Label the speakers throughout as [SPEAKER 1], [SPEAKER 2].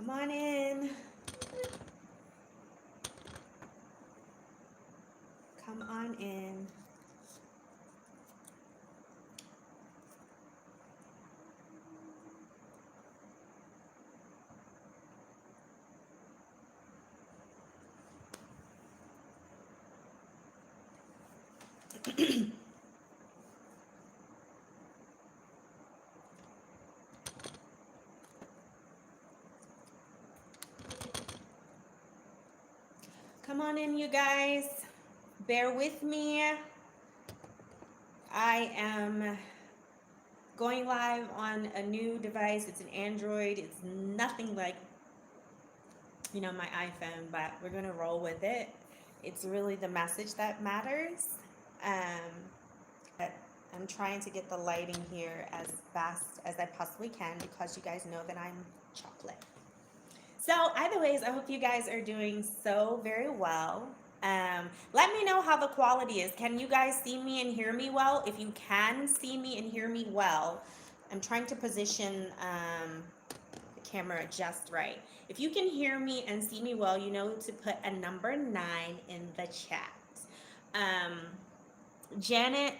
[SPEAKER 1] Come on in. Come on in. Come on in, you guys. Bear with me. I am going live on a new device. It's an Android. It's nothing like, my iPhone, but we're going to roll with it. It's really the message that matters. But I'm trying to get the lighting here as fast as I possibly can because you guys know that I'm chocolate. So either ways, I hope you guys are doing so very well. Let me know how the quality is. Can you guys see me and hear me well? If you can see me and hear me well, I'm trying to position the camera just right. If you can hear me and see me well, you know to put a number 9 in the chat. Janet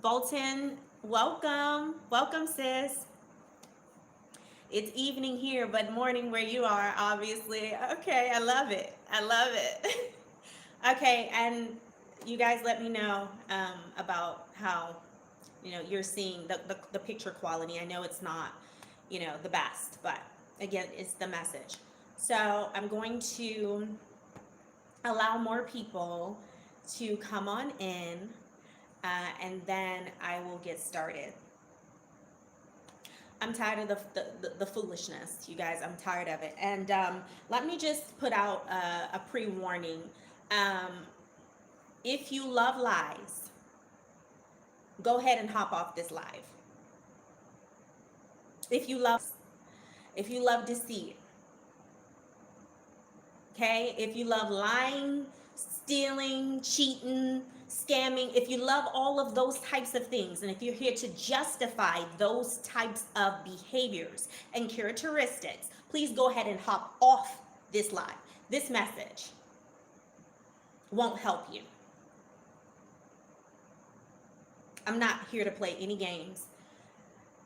[SPEAKER 1] Bolton, welcome. Welcome, sis. It's evening here, but morning where you are, obviously. Okay, I love it. I love it. Okay, and you guys let me know about how, you're seeing the picture quality. I know it's not, the best, but again, it's the message. So I'm going to allow more people to come on in, and then I will get started. I'm tired of the foolishness, you guys. I'm tired of it. And let me just put out a pre-warning. If you love lies, go ahead and hop off this live. If you love deceit, okay? If you love lying, stealing, cheating, scamming, if you love all of those types of things, and if you're here to justify those types of behaviors and characteristics, please go ahead and hop off this live. This message won't help you. I'm not here to play any games.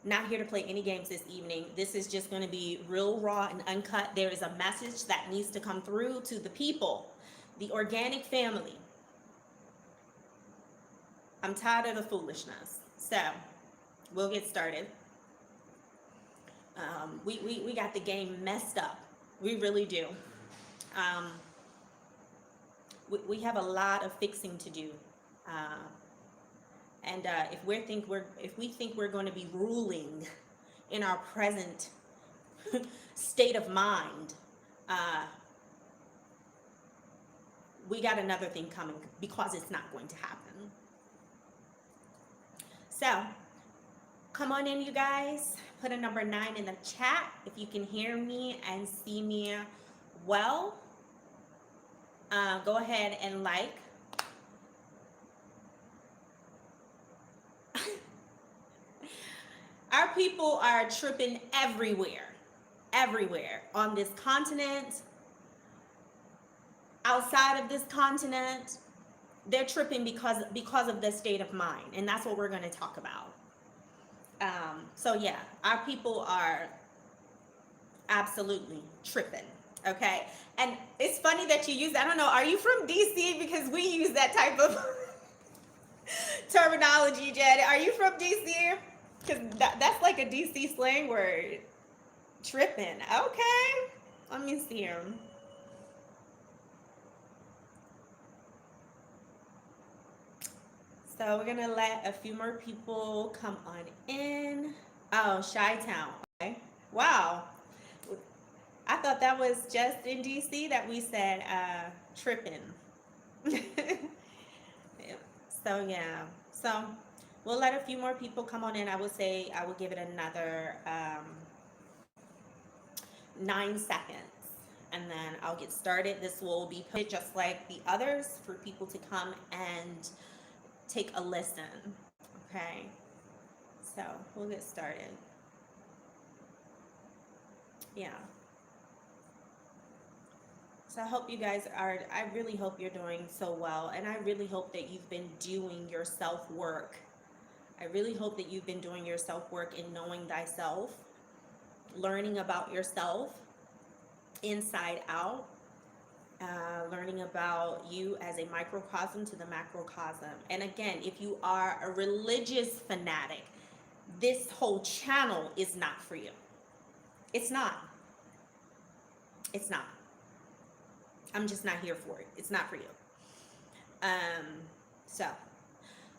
[SPEAKER 1] Not here to play any games this evening. This is just going to be real, raw, and uncut. There is a message that needs to come through to the people, the organic family. I'm tired of the foolishness. So we'll get started. We got the game messed up. We really do. We have a lot of fixing to do. And if we think we're going to be ruling in our present state of mind, we got another thing coming, because it's not going to happen. So come on in, you guys. Put a number 9 in the chat if you can hear me and see me well. Go ahead and like. Our people are tripping everywhere on this continent, outside of this continent. They're tripping because of the state of mind, and that's what we're going to talk about. So yeah, our people are absolutely tripping. Okay, and it's funny that you use, I don't know, are you from DC? Because we use that type of terminology, Janet. Are you from DC? Because that's like a DC slang word. Tripping. Okay. Let me see here. So we're going to let a few more people come on in. Oh, Chi-Town. Okay. Wow. I thought that was just in DC that we said tripping. So, yeah. So we'll let a few more people come on in. I would say I will give it another 9 seconds, and then I'll get started. This will be put just like the others for people to come and take a listen. Okay, so we'll get started. Yeah. So I hope you guys are, I really hope you're doing so well. And I really hope that you've been doing your self work. I really hope that you've been doing your self work in knowing thyself, learning about yourself inside out, learning about you as a microcosm to the macrocosm. And again, if you are a religious fanatic, this whole channel is not for you. It's not. It's not. I'm just not here for it. It's not for you. Um, so,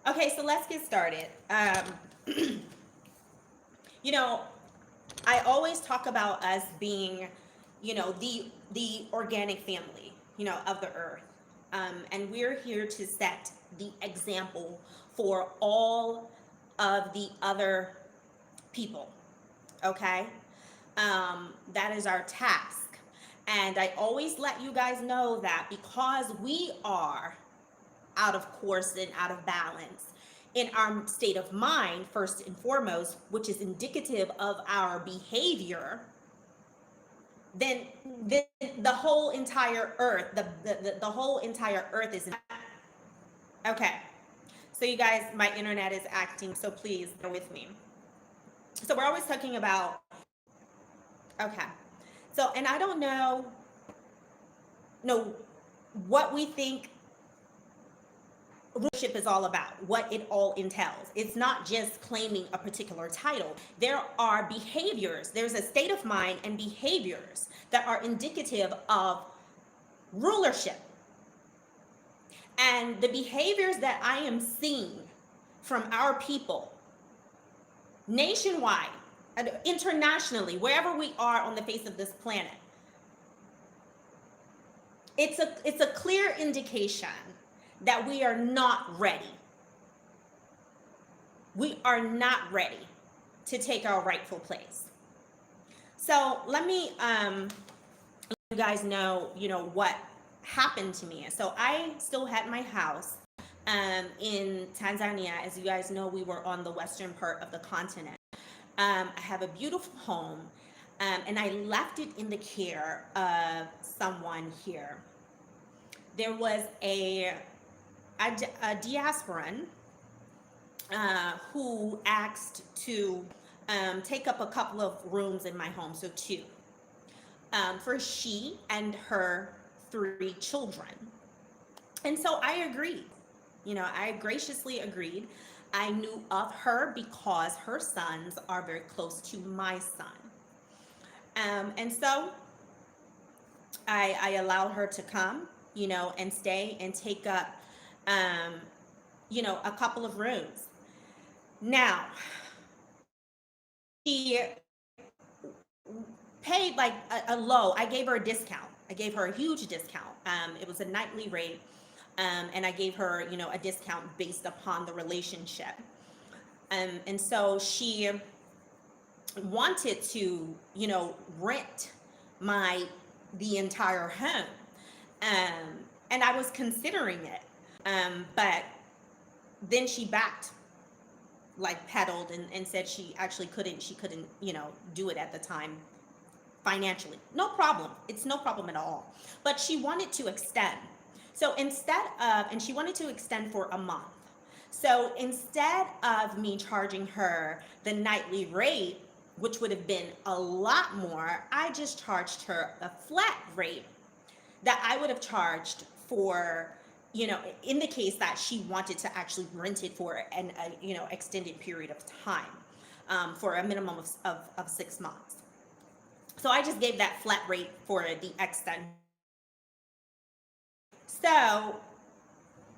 [SPEAKER 1] okay, so let's get started. You know, I always talk about us being, you know, the organic family, you know, of the earth. And we're here to set the example for all of the other people. Okay? That is our task. And I always let you guys know that because we are out of course and out of balance in our state of mind, first and foremost, which is indicative of our behavior, then the whole entire earth, the whole entire earth is okay. So you guys, my internet is acting, so please bear with me. So we're always talking about, okay. So, and I don't know what we think rulership is all about, what it all entails. It's not just claiming a particular title. There are behaviors, there's a state of mind and behaviors that are indicative of rulership. And the behaviors that I am seeing from our people nationwide, internationally, wherever we are on the face of this planet, it's a clear indication that we are not ready. We are not ready to take our rightful place. So let me let you guys know, you know, what happened to me. So I still had my house in Tanzania. As you guys know, we were on the western part of the continent. I have a beautiful home, and I left it in the care of someone here. There was a diasporan who asked to take up a couple of rooms in my home, so two, for she and her 3 children. And so I agreed. You know, I graciously agreed. I knew of her because her sons are very close to my son. And so I allowed her to come, you know, and stay and take up, you know, a couple of rooms. Now, she paid like a low, I gave her a discount. I gave her a huge discount. It was a nightly rate. And I gave her, you know, a discount based upon the relationship. And so she wanted to, you know, rent the entire home. And I was considering it. But then she backed, like pedaled and said she actually couldn't, you know, do it at the time financially. No problem. It's no problem at all. But she wanted to extend. So instead of, and she wanted to extend for a month. So instead of me charging her the nightly rate, which would have been a lot more, I just charged her a flat rate that I would have charged for, you know, in the case that she wanted to actually rent it for an you know, extended period of time, for a minimum of 6 months. So I just gave that flat rate for the extent. So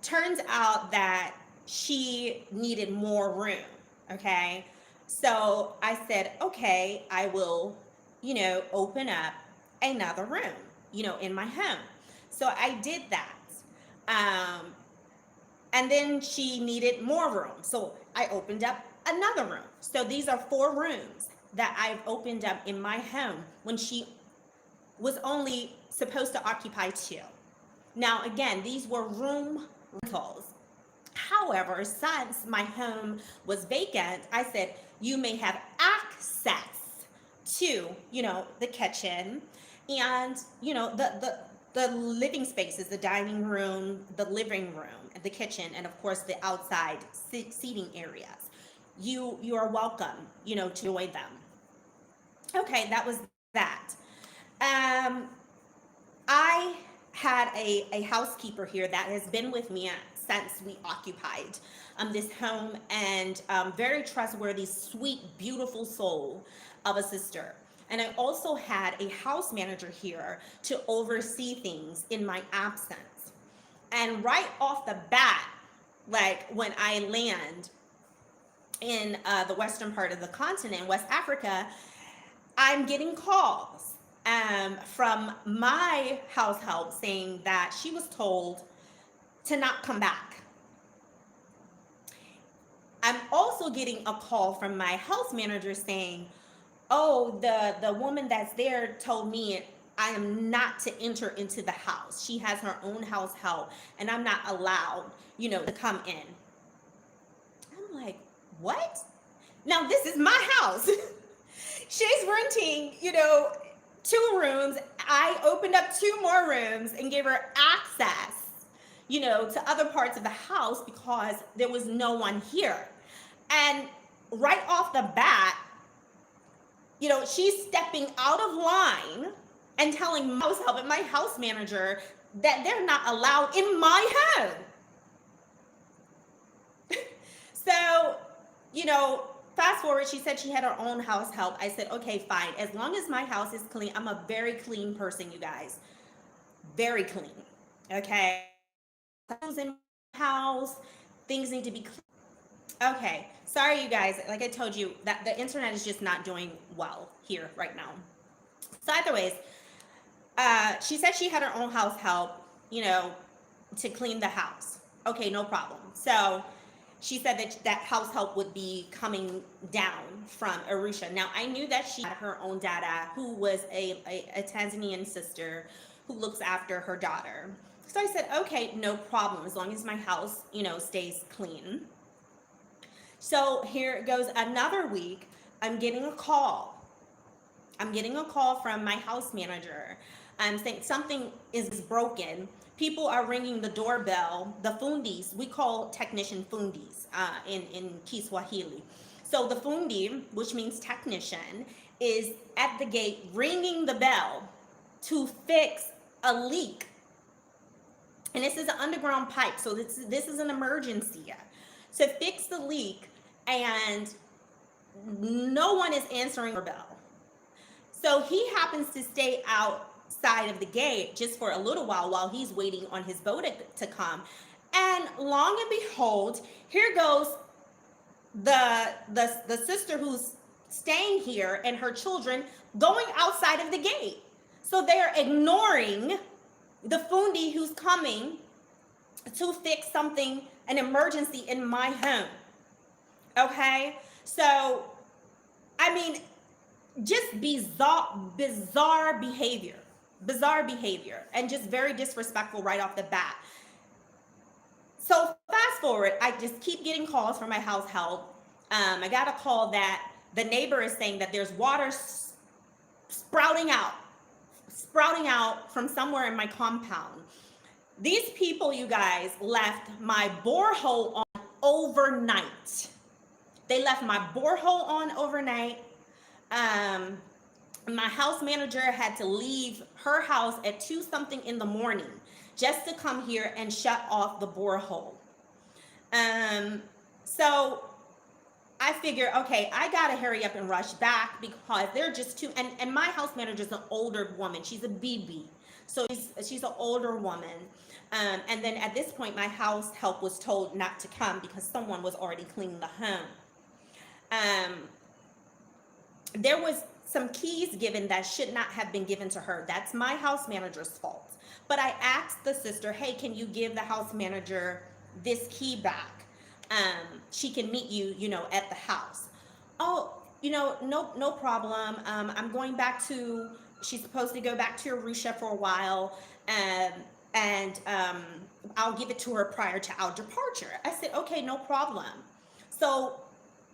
[SPEAKER 1] turns out that she needed more room. Okay. So I said, okay, I will, you know, open up another room, you know, in my home. So I did that. And then she needed more room. So I opened up another room. So these are 4 rooms that I've opened up in my home when she was only supposed to occupy 2. Now, again, these were room rentals. However, since my home was vacant, I said, you may have access to, you know, the kitchen and, you know, the living spaces, the dining room, the living room, the kitchen, and of course the outside seating areas. You are welcome, to enjoy them. Okay, that was that. Um, I had a housekeeper here that has been with me since we occupied this home, and very trustworthy, sweet, beautiful soul of a sister. And I also had a house manager here to oversee things in my absence. And right off the bat, like when I land in the western part of the continent, West Africa, I'm getting calls from my house help saying that she was told to not come back. I'm also getting a call from my house manager saying, oh, the woman that's there told me I am not to enter into the house. She has her own house help, and I'm not allowed, to come in. I'm like, what? Now, this is my house. She's renting, 2 rooms. I opened up 2 more rooms and gave her access, to other parts of the house because there was no one here. And right off the bat, she's stepping out of line and telling my house help and my house manager that they're not allowed in my home. So, fast forward, she said she had her own house help. I said, okay, fine. As long as my house is clean, I'm a very clean person, you guys. Very clean. Okay. In my house, things need to be clean. Okay. Sorry, you guys. Like I told you, that the internet is just not doing well here right now. So, either ways, she said she had her own house help, to clean the house. Okay, no problem. So, she said that house help would be coming down from Arusha. Now, I knew that she had her own dada, who was a Tanzanian sister who looks after her daughter. So I said, okay, no problem, as long as my house, stays clean. So here goes another week. I'm getting a call. From my house manager saying something is broken. People are ringing the doorbell. The fundis, we call technician fundis in Kiswahili. So the fundi, which means technician, is at the gate ringing the bell to fix a leak. And this is an underground pipe, so this is an emergency. To fix the leak, and no one is answering the bell. So he happens to stay outside of the gate just for a little while he's waiting on his boat to come. And long and behold, here goes the sister who's staying here and her children going outside of the gate. So they're ignoring the fundi who's coming to fix something, an emergency in my home. Okay? So, I mean, just bizarre behavior, and just very disrespectful right off the bat. So fast forward, I just keep getting calls from my house help. I got a call that the neighbor is saying that there's water sprouting out from somewhere in my compound. These people, you guys, left my borehole on overnight. They left my borehole on overnight. My house manager had to leave her house at 2-something in the morning just to come here and shut off the borehole. So I figure, okay, I gotta hurry up and rush back because they're just too, and my house manager is an older woman. She's a BB. So she's an older woman. And then at this point, my house help was told not to come because someone was already cleaning the home. There was some keys given that should not have been given to her. That's my house manager's fault. But I asked the sister, hey, can you give the house manager this key back? She can meet you, at the house. Oh, no problem. I'm going back to, she's supposed to go back to Arusha for a while. And I'll give it to her prior to our departure. I said, okay, no problem. So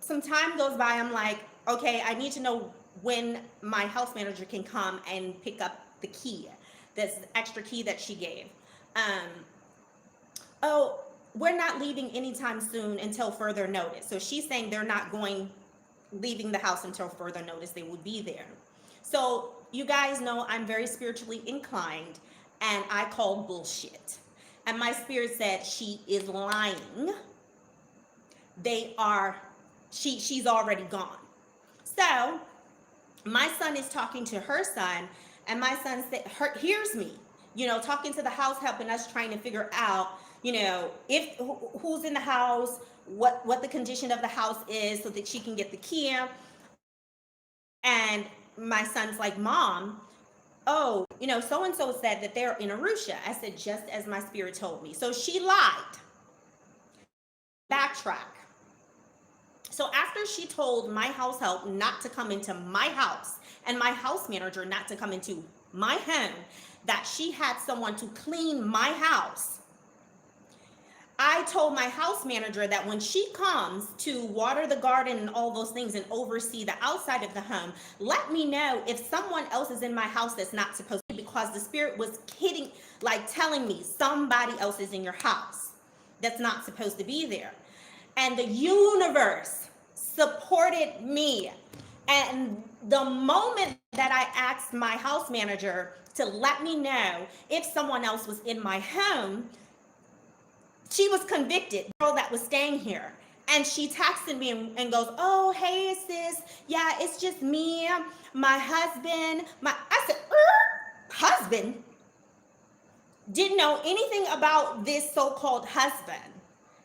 [SPEAKER 1] some time goes by. I'm like, okay, I need to know when my house manager can come and pick up the key. this extra key that she gave. Oh, we're not leaving anytime soon until further notice. So she's saying they're not leaving the house until further notice. They will be there. So you guys know I'm very spiritually inclined, and I called bullshit. And my spirit said she is lying. She's already gone. So my son is talking to her son, and my son hears me, talking to the house help, and us trying to figure out, if who's in the house, what the condition of the house is, so that she can get the key. And my son's like, Mom, oh, so and so said that they're in Arusha. I said, just as my spirit told me. So she lied. Backtrack. So after she told my house help not to come into my house, and my house manager not to come into my home, that she had someone to clean my house, I told my house manager that when she comes to water the garden and all those things and oversee the outside of the home, let me know if someone else is in my house that's not supposed to, because the spirit was kidding, like telling me somebody else is in your house that's not supposed to be there. And the universe supported me. And the moment that I asked my house manager to let me know if someone else was in my home, she was convicted, girl that was staying here. And she texted me and goes, oh, hey, sis. Yeah, it's just me, my husband. I said, husband? Didn't know anything about this so-called husband.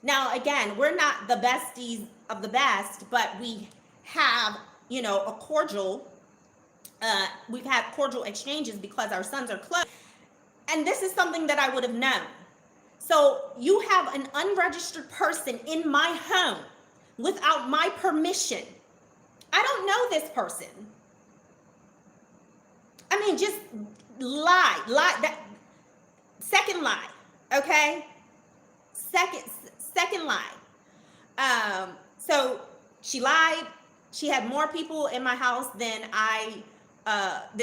[SPEAKER 1] Now, again, we're not the besties of the best, but we have, a cordial, we've had cordial exchanges because our sons are close. And this is something that I would have known. So you have an unregistered person in my home without my permission. I don't know this person. I mean, just lie, that second lie, okay? Second lie. So she lied. She had more people in my house than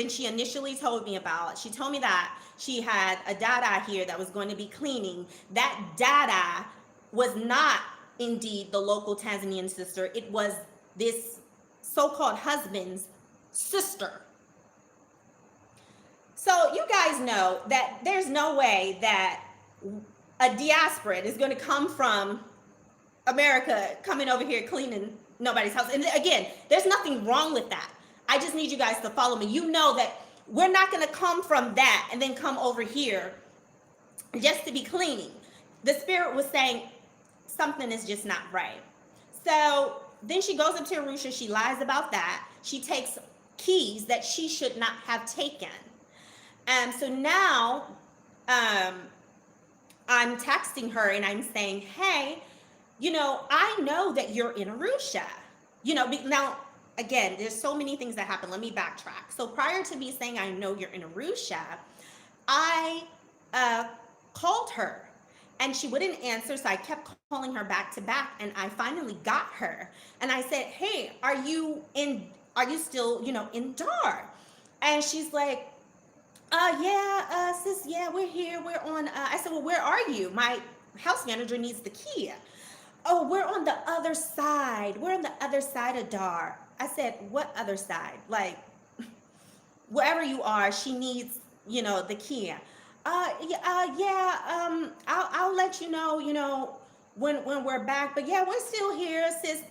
[SPEAKER 1] she initially told me about. She told me that she had a dada here that was going to be cleaning. That dada was not indeed the local Tanzanian sister. It was this so-called husband's sister. So you guys know that there's no way that a diaspora is going to come from America coming over here cleaning nobody's house. And again, there's nothing wrong with that. I just need you guys to follow me. You know that we're not going to come from that and then come over here just to be cleaning. The spirit was saying something is just not right. So then she goes up to Arusha. She lies about that. She takes keys that she should not have taken. So now I'm texting her and I'm saying, hey, I know that you're in Arusha. Now, again, there's so many things that happen. Let me backtrack. So prior to me saying I know you're in Arusha, I called her and she wouldn't answer. So I kept calling her back to back, and I finally got her. And I said, hey, are you still, in Dar? And she's like, yeah, sis, yeah, we're here. We're on, I said, well, where are you? My house manager needs the key. Oh, we're on the other side. We're on the other side of Dar. I said, what other side? Like, wherever you are, she needs, the key. I'll let you know, when we're back. But yeah, we're still here, sis.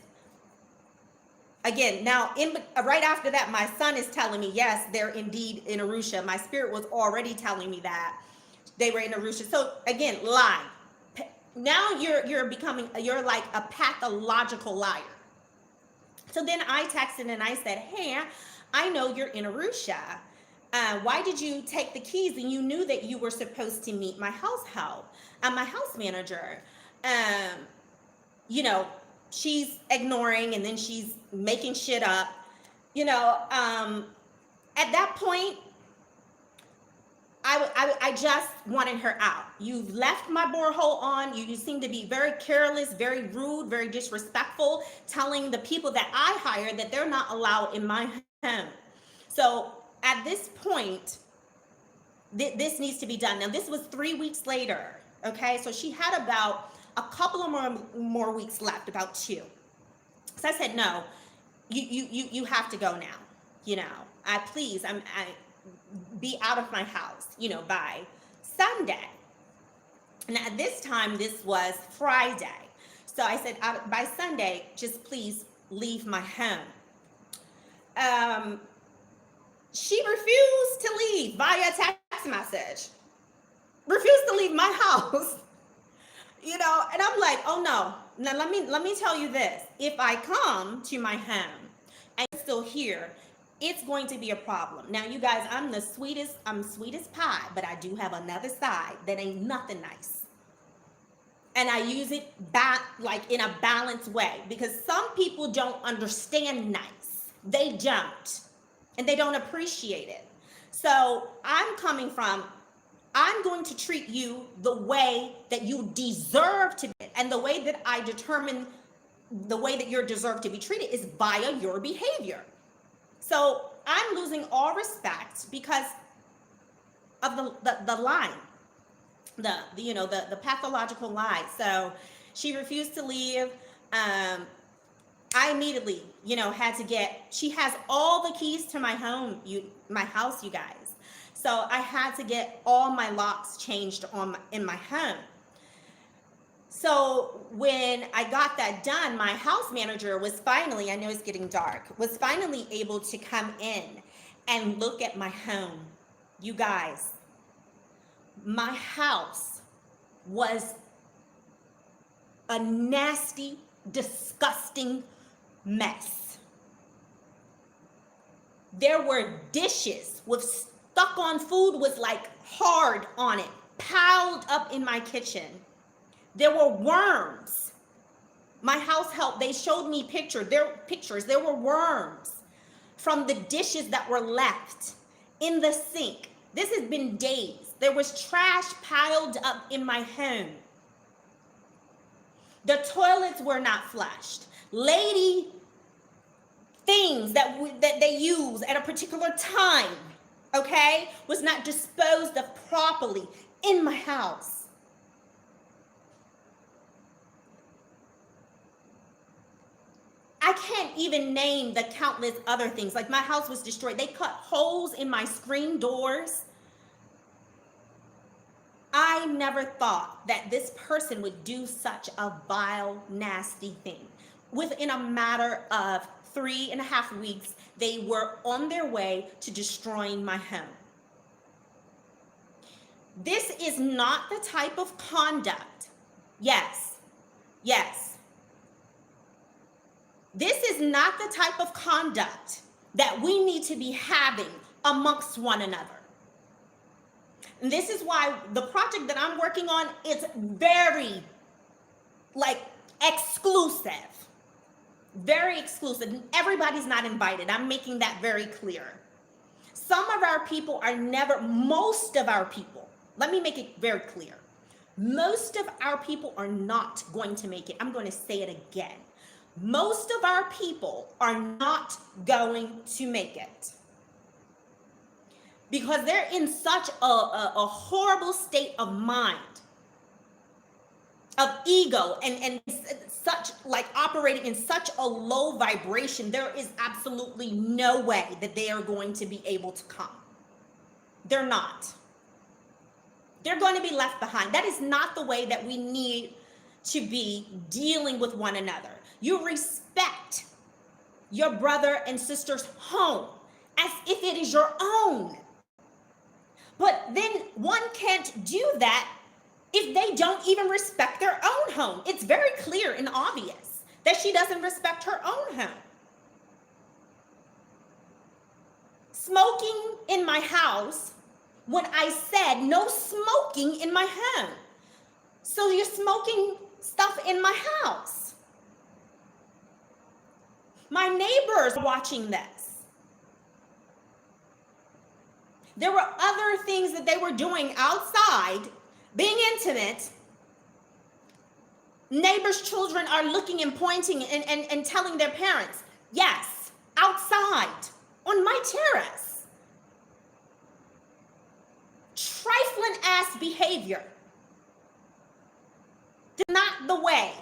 [SPEAKER 1] Again, now, right after that, my son is telling me, yes, they're indeed in Arusha. My spirit was already telling me that they were in Arusha. So again, lie. Now you're like a pathological liar. So then I texted and I said, hey, I know you're in Arusha. Why did you take the keys and you knew that you were supposed to meet my house help and my house manager? She's ignoring, and then she's making shit up. At that point, I just wanted her out. You've left my borehole on. You seem to be very careless, very rude, very disrespectful, telling the people that I hire that they're not allowed in my home. So at this point, This needs to be done. Now, this was 3 weeks later. Okay, so she had about a couple of more weeks left, about 2. So I said, no, you have to go now. I be out of my house, by Sunday. Now, at this time, this was Friday. So I said, by Sunday, just please leave my home. She refused to leave via text message. Refused to leave my house. And I'm like, oh no. Now let me tell you this. If I come to my home and it's still here, it's going to be a problem. Now, you guys, I'm sweet as pie, but I do have another side that ain't nothing nice. And I use it like in a balanced way, because some people don't understand nice. They don't. And they don't appreciate it. So I'm going to treat you the way that you deserve to be. And the way that I determine the way that you're deserved to be treated is via your behavior. So I'm losing all respect because of the line, the pathological lie. So she refused to leave. I immediately, had to she has all the keys to my house, you guys. So I had to get all my locks changed in my home. So when I got that done, my house manager was finally, I know it's getting dark, was finally able to come in and look at my home. You guys, my house was a nasty, disgusting mess. There were dishes with stuck on food, was like hard on it, piled up in my kitchen. There were worms. My house help, they showed me pictures. There were worms from the dishes that were left in the sink. This has been days. There was trash piled up in my home. The toilets were not flushed. Lady things that they use at a particular time, okay, was not disposed of properly in my house. I can't even name the countless other things. Like, my house was destroyed. They cut holes in my screen doors. I never thought that this person would do such a vile, nasty thing. Within a matter of 3.5 weeks, they were on their way to destroying my home. This is not the type of conduct. Yes. This is not the type of conduct that we need to be having amongst one another. And this is why the project that I'm working on is very, exclusive. Very exclusive. Everybody's not invited. I'm making that very clear. Some of our people are most of our people, let me make it very clear. Most of our people are not going to make it. I'm going to say it again. Most of our people are not going to make it, because they're in such a horrible state of mind, of ego, and such, operating in such a low vibration. There is absolutely no way that they are going to be able to come. They're not. They're going to be left behind. That is not the way that we need to be dealing with one another. You respect your brother and sister's home as if it is your own. But then one can't do that if they don't even respect their own home. It's very clear and obvious that she doesn't respect her own home. Smoking in my house when I said no smoking in my home. So you're smoking stuff in my house. My neighbors are watching this. There were other things that they were doing outside, being intimate. Neighbors' children are looking and pointing and telling their parents, yes, outside, on my terrace. trifling ass behavior. This is not the way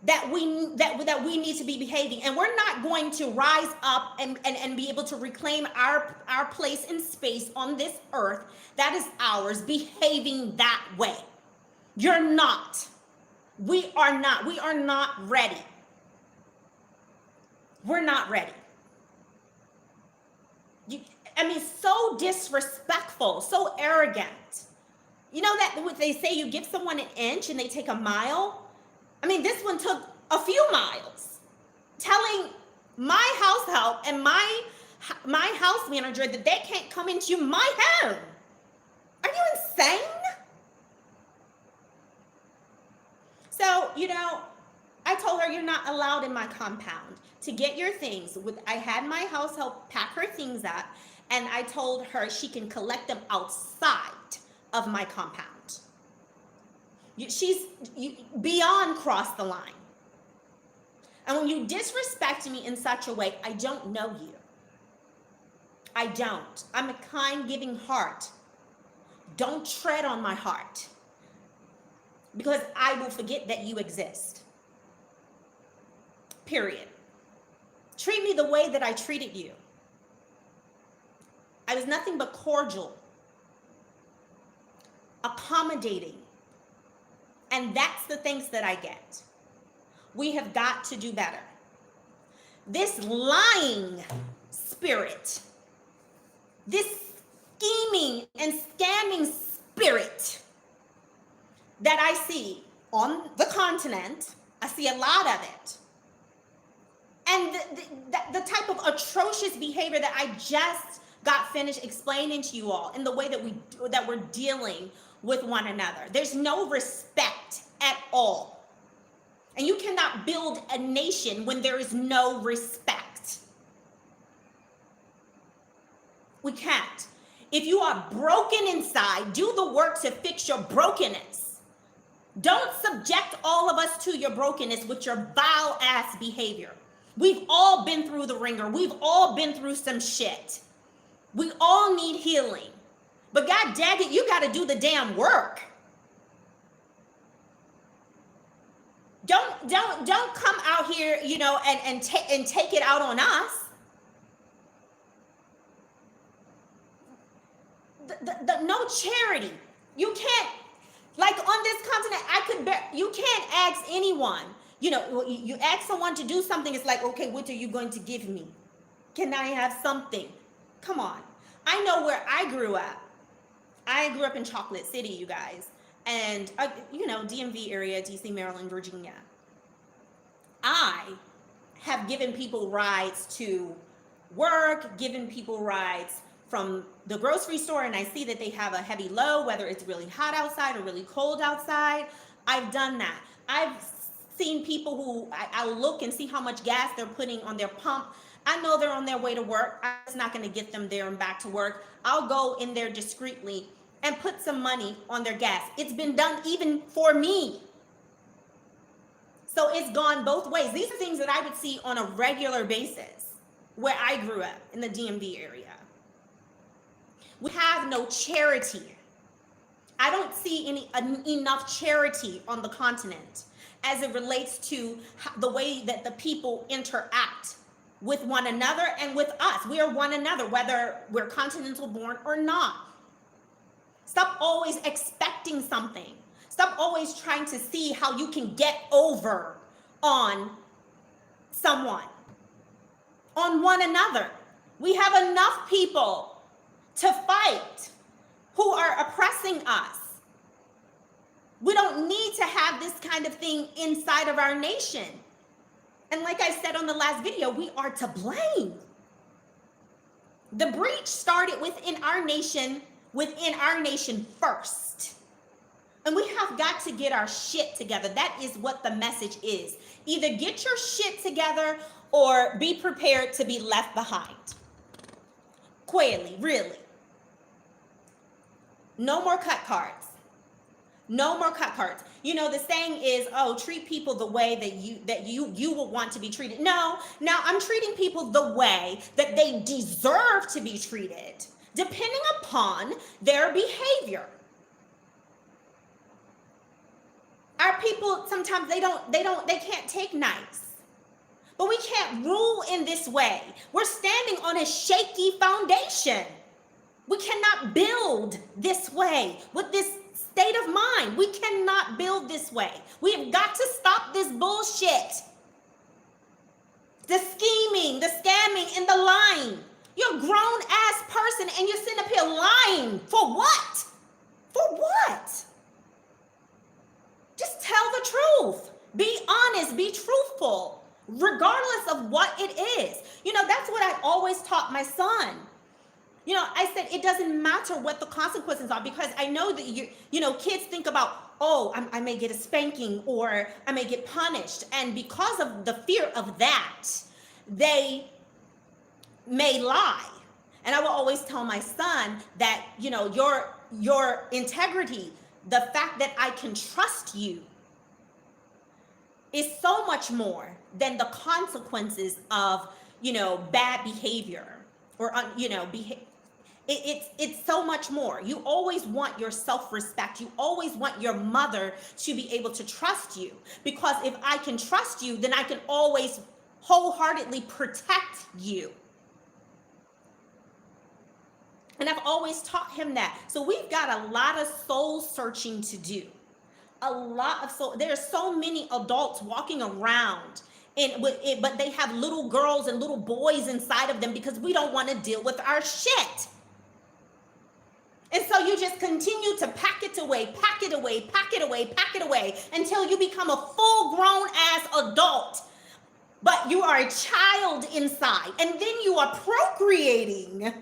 [SPEAKER 1] that we need to be behaving, and we're not going to rise up and be able to reclaim our place in space on this earth that is ours behaving that way. You're not. We are not ready. We're not ready. So disrespectful, so arrogant. You know that what they say, you give someone an inch and they take a mile? This one took a few miles. Telling my house help and my house manager that they can't come into my home. Are you insane? So, I told her, you're not allowed in my compound to get your things. I had my house help pack her things up, and I told her she can collect them outside of my compound. She's beyond cross the line. And when you disrespect me in such a way, I don't know you. I don't. I'm a kind, giving heart. Don't tread on my heart, because I will forget that you exist. Period. Treat me the way that I treated you. I was nothing but cordial, accommodating. And that's the things that I get. We have got to do better. This lying spirit, this scheming and scamming spirit that I see on the continent, I see a lot of it. And the type of atrocious behavior that I just got finished explaining to you all, in the way that we're dealing with one another. There's no respect at all. And you cannot build a nation when there is no respect. We can't. If you are broken inside, do the work to fix your brokenness. Don't subject all of us to your brokenness with your vile ass behavior. We've all been through the ringer. We've all been through some shit. We all need healing. But God dang it, you got to do the damn work. Don't come out here, and take it out on us. No charity. You can't, like on this continent, you can't ask anyone. You ask someone to do something, it's like, okay, what are you going to give me? Can I have something? Come on. I know where I grew up. I grew up in Chocolate City, you guys. And, DMV area, DC, Maryland, Virginia. I have given people rides to work, given people rides from the grocery store, and I see that they have a heavy load, whether it's really hot outside or really cold outside. I've done that. I've seen people who I'll look and see how much gas they're putting on their pump. I know they're on their way to work. I'm just not going to get them there and back to work. I'll go in there discreetly and put some money on their gas. It's been done even for me. So it's gone both ways. These are things that I would see on a regular basis where I grew up in the DMV area. We have no charity. I don't see enough charity on the continent as it relates to the way that the people interact with one another and with us. We are one another, whether we're continental born or not. Stop always expecting something. Stop always trying to see how you can get over on someone, on one another. We have enough people to fight who are oppressing us. We don't need to have this kind of thing inside of our nation. And like I said on the last video, we are to blame. The breach started within our nation first. And we have got to get our shit together. That is what the message is. Either get your shit together or be prepared to be left behind. Quayle, really. No more cut cards. No more cut cards. The saying is, treat people the way that you would want to be treated. No, now I'm treating people the way that they deserve to be treated. depending upon their behavior. Our people, sometimes they can't take nice. But we can't rule in this way. We're standing on a shaky foundation. We cannot build this way with this state of mind. We cannot build this way. We have got to stop this bullshit. The scheming, the scamming, and the lying. You're a grown-ass person and you're sitting up here lying. For what? For what? Just tell the truth. Be honest. Be truthful, regardless of what it is. You know, that's what I always taught my son. You know, I said, it doesn't matter what the consequences are, because I know that kids think about, oh, I may get a spanking or I may get punished. And because of the fear of that, they may lie. And I will always tell my son that, your integrity, the fact that I can trust you, is so much more than the consequences of, bad behavior or, it's so much more. You always want your self-respect. You always want your mother to be able to trust you, because if I can trust you, then I can always wholeheartedly protect you. And I've always taught him that. So we've got a lot of soul searching to do. There's so many adults walking around, but they have little girls and little boys inside of them because we don't want to deal with our shit. And so you just continue to pack it away until you become a full-grown ass adult. But you are a child inside, and then you are procreating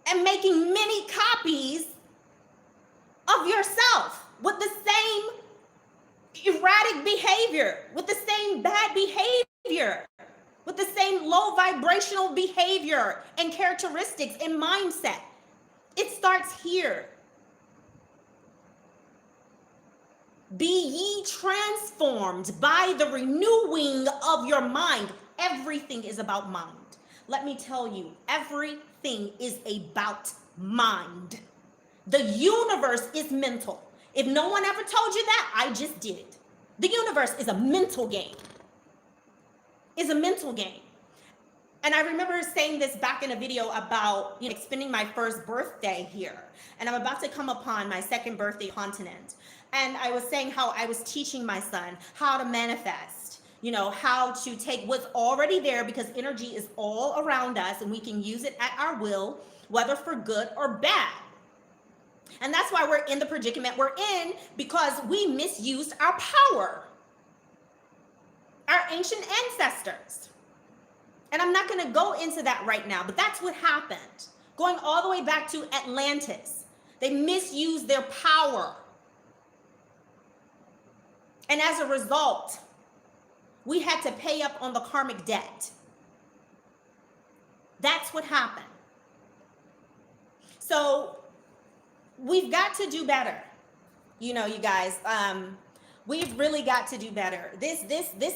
[SPEAKER 1] and making many copies of yourself with the same erratic behavior, with the same bad behavior, with the same low vibrational behavior and characteristics and mindset. It starts here. Be ye transformed by the renewing of your mind. Everything is about mind. Let me tell you, everything is about mind. The universe is mental. If no one ever told you that, I just did it. The universe is a mental game. It's a mental game. And I remember saying this back in a video about spending my first birthday here. And I'm about to come upon my second birthday continent. And I was saying how I was teaching my son how to manifest, how to take what's already there, because energy is all around us and we can use it at our will, whether for good or bad. And that's why we're in the predicament we're in, because we misused our power. Our ancient ancestors. And I'm not going to go into that right now, but that's what happened. Going all the way back to Atlantis. They misused their power. And as a result, we had to pay up on the karmic debt. That's what happened. So we've got to do better. You guys, we've really got to do better. This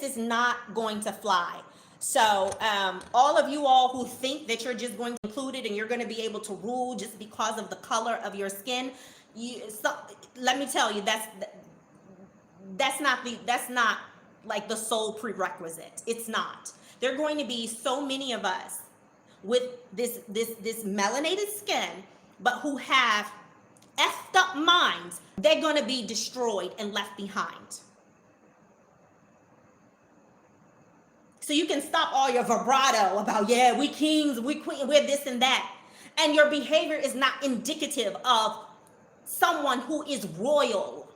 [SPEAKER 1] is not going to fly. So all of you all who think that you're just going to include it and you're going to be able to rule just because of the color of your skin, let me tell you, that's not like the sole prerequisite. It's not. There are going to be so many of us with this melanated skin, but who have effed up minds. They're going to be destroyed and left behind. So you can stop all your vibrato about, yeah, we kings, we queen, we're this and that. And your behavior is not indicative of someone who is royal.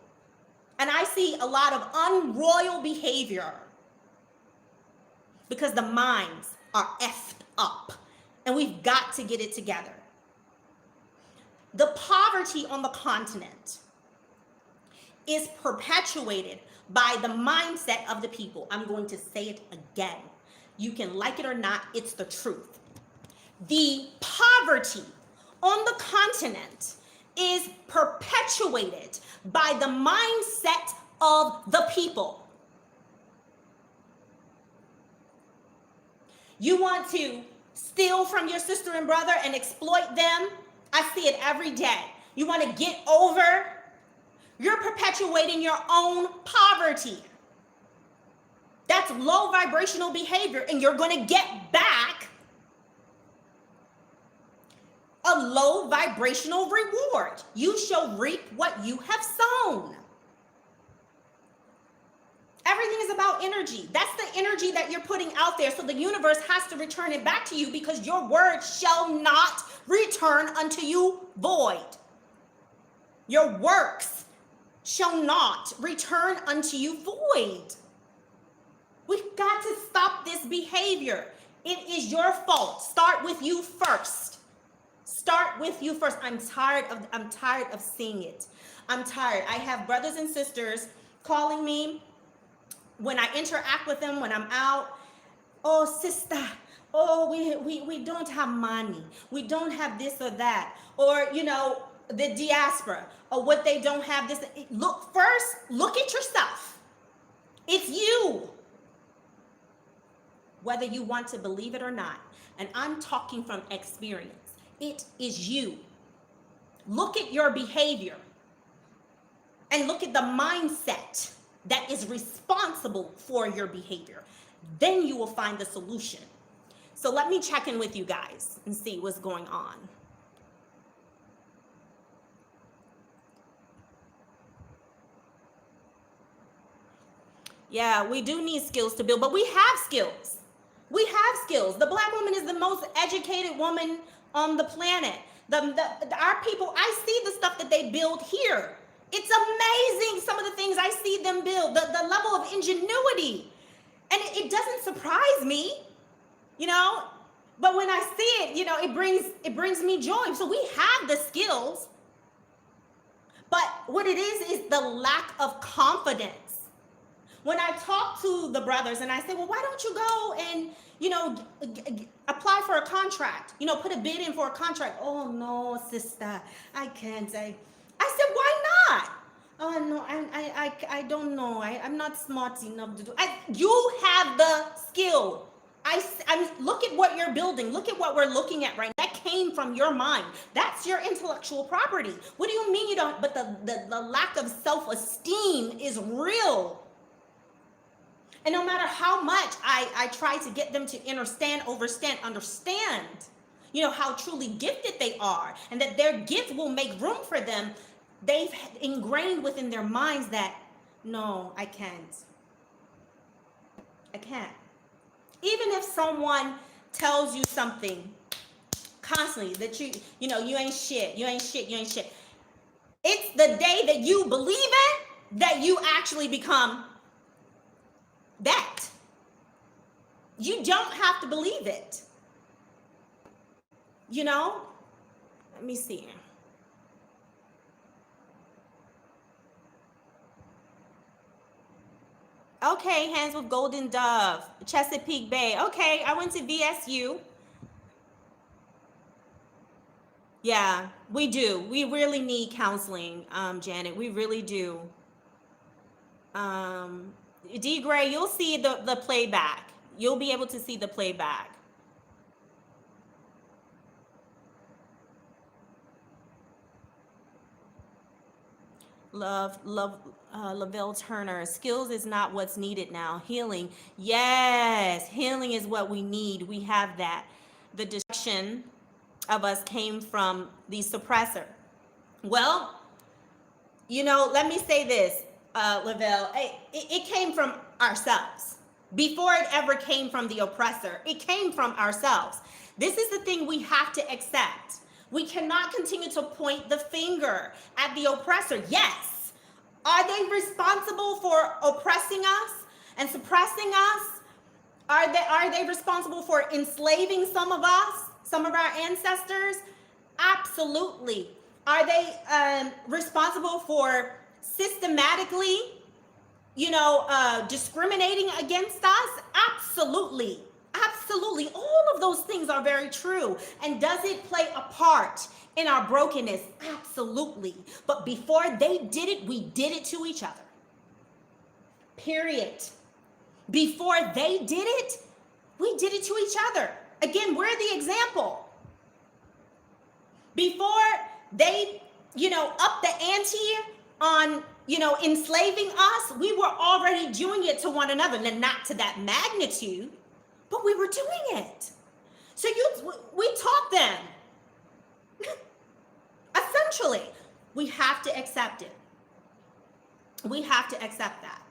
[SPEAKER 1] And I see a lot of unroyal behavior because the minds are effed up. And we've got to get it together. The poverty on the continent is perpetuated by the mindset of the people. I'm going to say it again. You can like it or not, it's the truth. The poverty on the continent is perpetuated by the mindset of the people. You want to steal from your sister and brother and exploit them. I see it every day. You want to get over? You're perpetuating your own poverty. That's low vibrational behavior, and you're going to get back a low vibrational reward. You shall reap what you have sown. Everything is about energy. That's the energy that you're putting out there. So the universe has to return it back to you, because your word shall not return unto you void. Your works shall not return unto you void. We've got to stop this behavior. It is your fault. Start with you first. Start with you first. I'm tired of seeing it. I'm tired. I have brothers and sisters calling me when I interact with them, when I'm out. Oh, sister, oh, we don't have money. We don't have this or that. Or, the diaspora, or what they don't have this. Look at yourself. It's you. Whether you want to believe it or not. And I'm talking from experience. It is you. Look at your behavior and look at the mindset that is responsible for your behavior. Then you will find the solution. So let me check in with you guys and see what's going on. Yeah, we do need skills to build, but we have skills. We have skills. The Black woman is the most educated woman on the planet. Our people, I see the stuff that they build here. It's amazing, some of the things I see them build, the level of ingenuity. And it doesn't surprise me, but when I see it, it brings me joy. So we have the skills, but what it is the lack of confidence. When I talk to the brothers and I say, well, why don't you go and, apply for a contract, put a bid in for a contract. Oh, no, sister, I can't. I said, why not? Oh, no, I don't know. I'm not smart enough to do it. You have the skill. Look at what you're building. Look at what we're looking at right now. That came from your mind. That's your intellectual property. What do you mean you don't? But the lack of self-esteem is real. And no matter how much I try to get them to understand how truly gifted they are, and that their gift will make room for them, they've ingrained within their minds that, no, I can't. Even if someone tells you something constantly that you ain't shit, it's the day that you believe it that you actually become that. You don't have to believe it. Let me see. Okay, Hands with Golden Dove, Chesapeake Bay. Okay, I went to VSU. Yeah, we do. We really need counseling, Janet. We really do. D. Gray, you'll see the playback. You'll be able to see the playback. Lavelle Turner, skills is not what's needed now. Healing. Yes, healing is what we need. We have that. The destruction of us came from the suppressor. Well, let me say this, Lavelle. It came from ourselves. Before it ever came from the oppressor, it came from ourselves. This is the thing we have to accept. We cannot continue to point the finger at the oppressor. Yes. Are they responsible for oppressing us and suppressing us? Are they responsible for enslaving some of us, some of our ancestors? Absolutely. Are they responsible for systematically, discriminating against us? Absolutely. Absolutely. All of those things are very true. And does it play a part in our brokenness? Absolutely. But before they did it, we did it to each other. Period. Before they did it, we did it to each other. Again, we're the example. Before they, up the ante on, enslaving us, we were already doing it to one another. And not to that magnitude, but we were doing it. So we taught them. Essentially, we have to accept it. We have to accept that.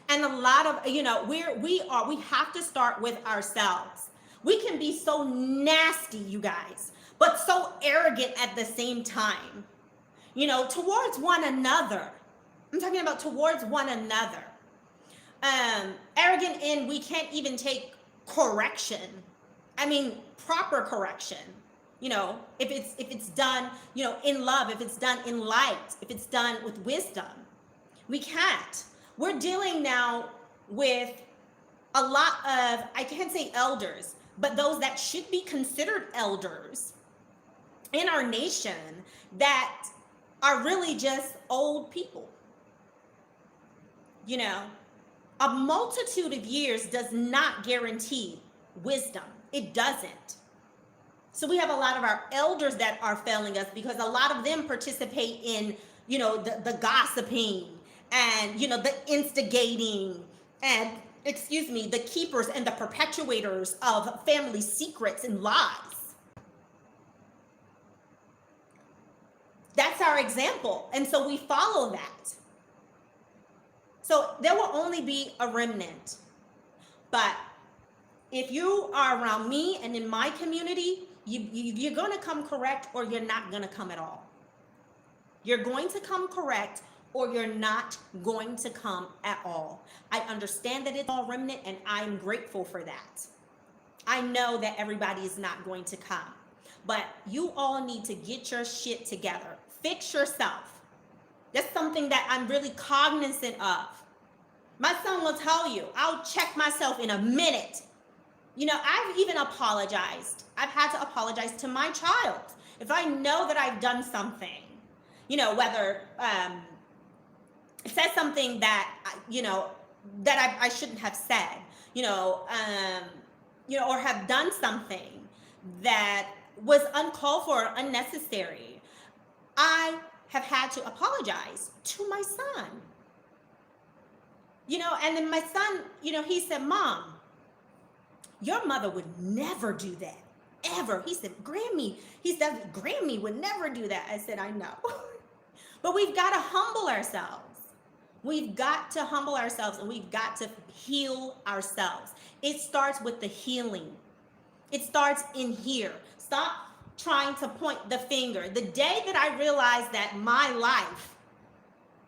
[SPEAKER 1] And a lot of, we have to start with ourselves. We can be so nasty, you guys, but so arrogant at the same time, towards one another. I'm talking about towards one another. Arrogant in we can't even take correction. I mean, proper correction. If it's done, in love, if it's done in light, if it's done with wisdom, we can't. We're dealing now with a lot of, I can't say elders, but those that should be considered elders in our nation that are really just old people. A multitude of years does not guarantee wisdom. It doesn't. So we have a lot of our elders that are failing us because a lot of them participate in, the gossiping and, the instigating and, the keepers and the perpetuators of family secrets and lies. That's our example. And so we follow that. So there will only be a remnant. But if you are around me and in my community, you're going to come correct or you're not going to come at all. You're going to come correct or you're not going to come at all. I understand that it's all remnant and I'm grateful for that. I know that everybody is not going to come, but you all need to get your shit together. Fix yourself. That's something that I'm really cognizant of. My son will tell you, I'll check myself in a minute. I've even apologized. I've had to apologize to my child. If I know that I've done something, whether it says something that, that I shouldn't have said, or have done something that was uncalled for or unnecessary, I have had to apologize to my son. And then my son, he said, Mom, your mother would never do that, ever. He said, Grammy would never do that. I said, I know. But we've got to humble ourselves. We've got to humble ourselves and we've got to heal ourselves. It starts with the healing. It starts in here. Stop trying to point the finger. The day that I realized that my life,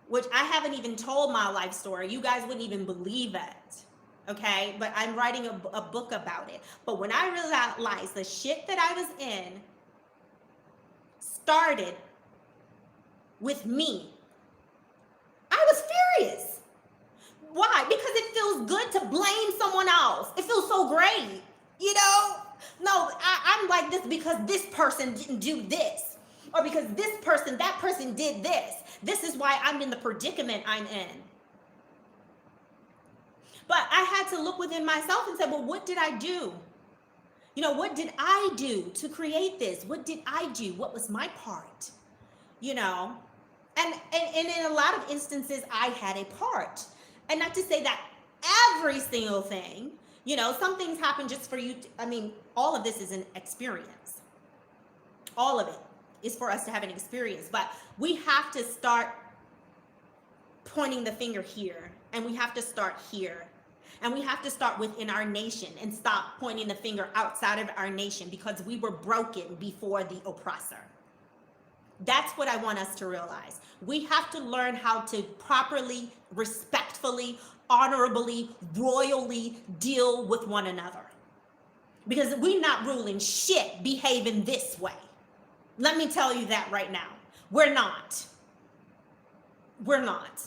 [SPEAKER 1] which I haven't even told my life story, you guys wouldn't even believe it. Okay, but I'm writing a book about it. But when I realized the shit that I was in started with me, I was furious. Why? Because it feels good to blame someone else. It feels so great, No, I'm like this because this person didn't do this. Or because that person did this. This is why I'm in the predicament I'm in. But I had to look within myself and say, well, what did I do? What did I do to create this? What did I do? What was my part? And in a lot of instances, I had a part. And not to say that every single thing, some things happen just for you. All of this is an experience. All of it is for us to have an experience. But we have to start pointing the finger here. And we have to start here. And we have to start within our nation and stop pointing the finger outside of our nation because we were broken before the oppressor. That's what I want us to realize. We have to learn how to properly, respectfully, honorably, royally deal with one another. Because we're not ruling shit behaving this way. Let me tell you that right now. We're not. We're not.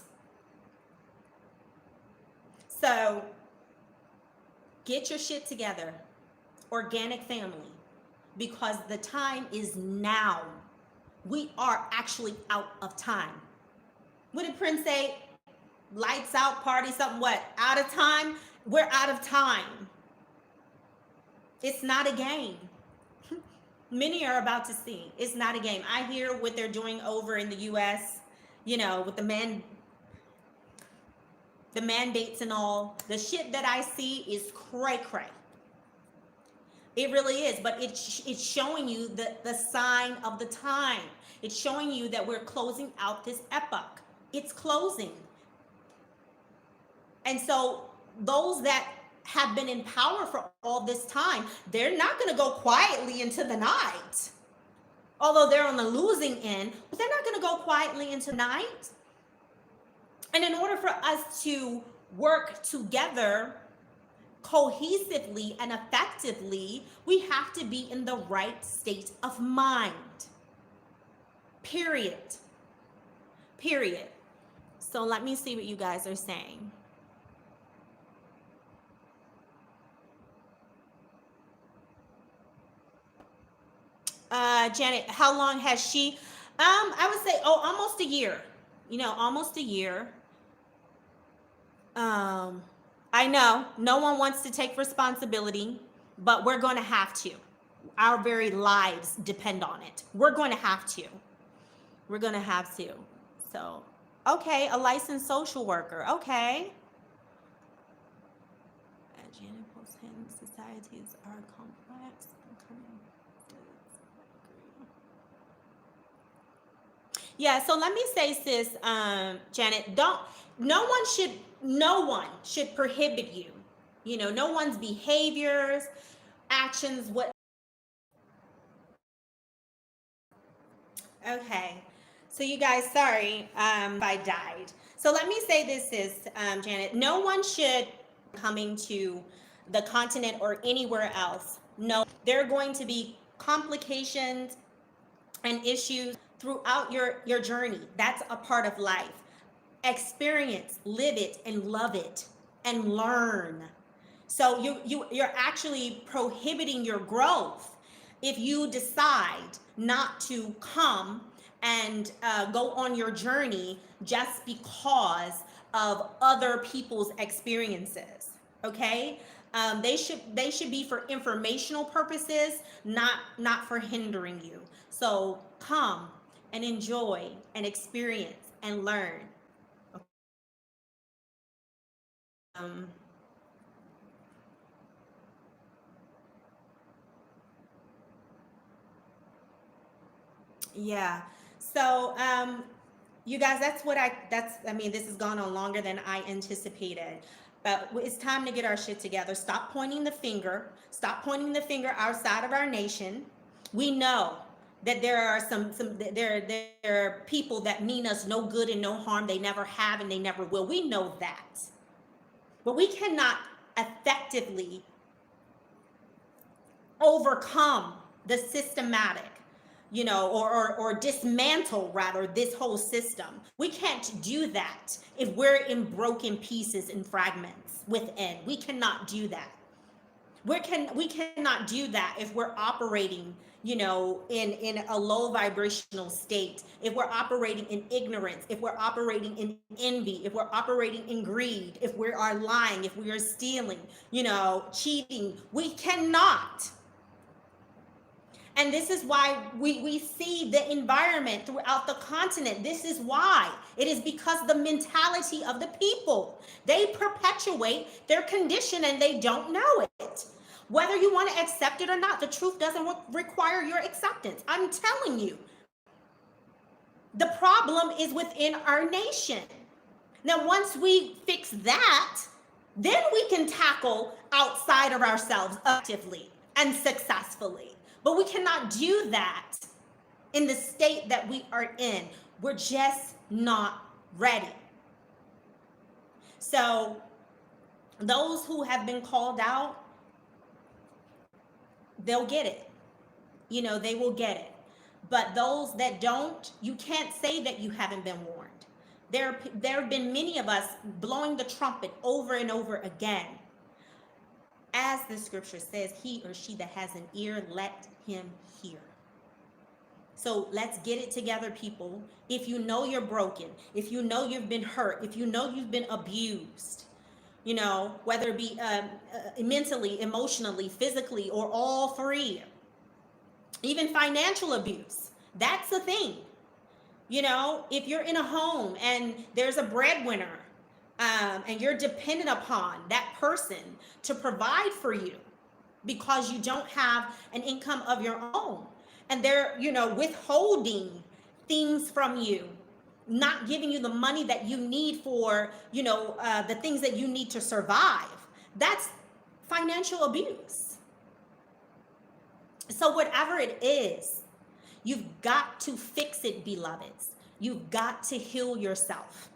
[SPEAKER 1] So, get your shit together, organic family, because the time is now. We are actually out of time. What did Prince say? Lights out, party, something what? Out of time? We're out of time. It's not a game. Many are about to see. It's not a game. I hear what they're doing over in the US, with the mandates and all. The shit that I see is cray cray. It really is, but it's showing you the sign of the time. It's showing you that we're closing out this epoch. It's closing. And so those that have been in power for all this time, they're not going to go quietly into the night. Although they're on the losing end, but they're not going to go quietly into the night. And in order for us to work together cohesively and effectively, we have to be in the right state of mind. Period. Period. So let me see what you guys are saying. Janet, how long has she? I would say, almost a year. Almost a year. I know no one wants to take responsibility, but we're going to have to. Our very lives depend on it. We're going to have to. We're going to have to. So, okay, a licensed social worker. Okay. Janet Post societies are complex. Yeah, so let me say, sis, Janet, no one should prohibit you. No one's behaviors, actions, what. Okay. So you guys, sorry, if I died. So let me say this is, Janet, no one should coming to the continent or anywhere else. No, there are going to be complications and issues throughout your journey. That's a part of life. Experience, live it, and love it, and learn. So you're actually prohibiting your growth if you decide not to come and go on your journey just because of other people's experiences. Okay, they should be for informational purposes, not for hindering you. So come and enjoy and experience and learn. Yeah. So, you guys, I mean, this has gone on longer than I anticipated, but it's time to get our shit together. Stop pointing the finger. Stop pointing the finger outside of our nation. We know that there are there are people that mean us no good and no harm. They never have and they never will. We know that. But we cannot effectively overcome the systematic, or dismantle rather this whole system. We can't do that if we're in broken pieces and fragments within. We cannot do that. We cannot do that if we're operating, in a low vibrational state, if we're operating in ignorance, if we're operating in envy, if we're operating in greed, if we are lying, if we are stealing, cheating. We cannot. And this is why we see the environment throughout the continent. This is why. It is because the mentality of the people. They perpetuate their condition and they don't know it. Whether you want to accept it or not, the truth doesn't require your acceptance. I'm telling you. The problem is within our nation. Now, once we fix that, then we can tackle outside of ourselves actively and successfully. But we cannot do that in the state that we are in. We're just not ready. So those who have been called out, they'll get it. They will get it. But those that don't, you can't say that you haven't been warned. There have been many of us blowing the trumpet over and over again. As the scripture says, he or she that has an ear, let him hear. So let's get it together, people. If you know you're broken, if you know you've been hurt, if you know you've been abused, you know, whether it be mentally, emotionally, physically, or all three. Even financial abuse. That's the thing. You know, if you're in a home and there's a breadwinner, and you're dependent upon that person to provide for you because you don't have an income of your own, and they're, you know, withholding things from you, not giving you the money that you need for, you know, the things that you need to survive, that's financial abuse. So whatever it is, you've got to fix it, beloveds. You've got to heal yourself.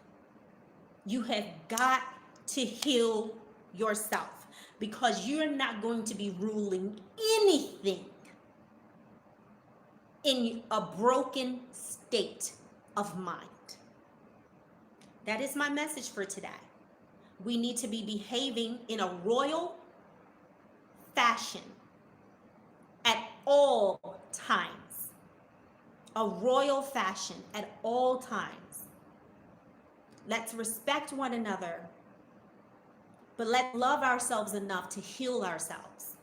[SPEAKER 1] You have got to heal yourself, because you're not going to be ruling anything in a broken state of mind. That is my message for today. We need to be behaving in a royal fashion at all times. A royal fashion at all times. Let's respect one another, but let's love ourselves enough to heal ourselves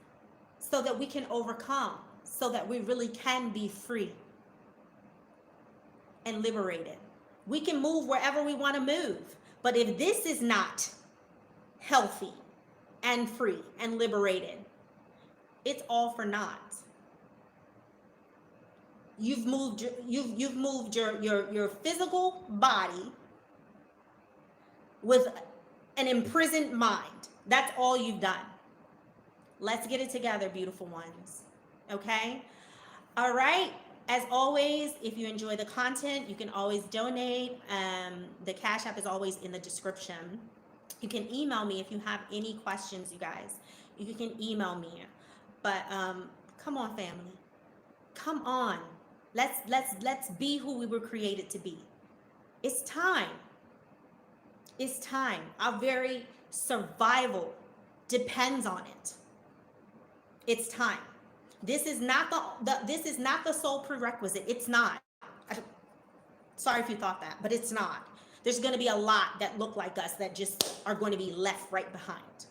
[SPEAKER 1] so that we can overcome, so that we really can be free and liberated. We can move wherever we want to move, but if this is not healthy and free and liberated, it's all for naught. You've moved your physical body with an imprisoned mind. That's all you've done. Let's get it together, beautiful ones. Okay? All right. As always, if you enjoy the content, you can always donate. The Cash App is always in the description. You can email me if you have any questions, you guys. You can email me. But come on, family. Come on. Let's be who we were created to be. It's time. It's time. Our very survival depends on it. It's time. This is not the sole prerequisite. It's not. Sorry if you thought that, but it's not. There's going to be a lot that look like us that just are going to be left right behind.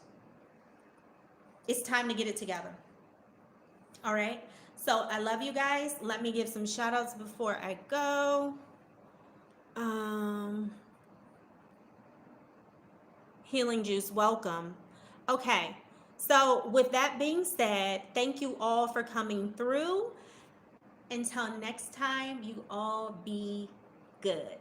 [SPEAKER 1] It's time to get it together. All right. So I love you guys. Let me give some shout outs before I go. Healing Juice, welcome. Okay. So with that being said, thank you all for coming through. Until next time, you all be good.